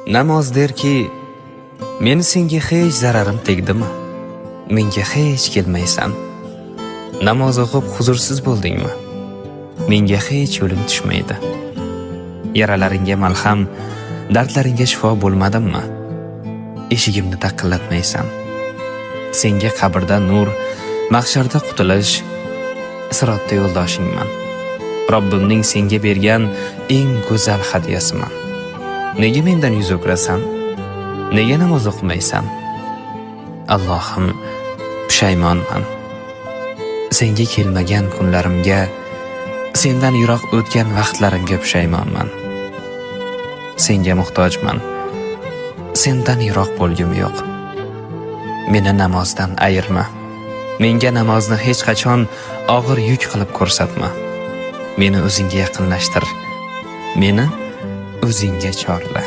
Namoz derki, meni senga hech zararim tegdimi? Menga hech kelmaysan. Namoz o'qib huzursiz bo'ldingmi? Menga hech yo'lim tushmaydi. Yaralaringga malham, dardlaringga shifo bo'lmadimmi? Eshigimni taqillatmaysan. Senga qabrda nur, mahsharda qutulish, sirotda yo'ldoshingman. Robbimning senga bergan eng go'zal hadyasiman. Nega mendan yuz o'girasan? Nega namoz o'qimaysan? Allohim, pushaymonman. Senga kelmagan kunlarimga, sendan yiroq o'tgan vaqtlarimga pushaymonman. Senga muhtojman. Sendan yiroq bo'lgim yo'q. Meni namozdan ayirma. Menga namozni hech qachon og'ir yuk qilib ko'rsatma. Meni o'zingga yaqinlashtir. Meni o'zingga chorla.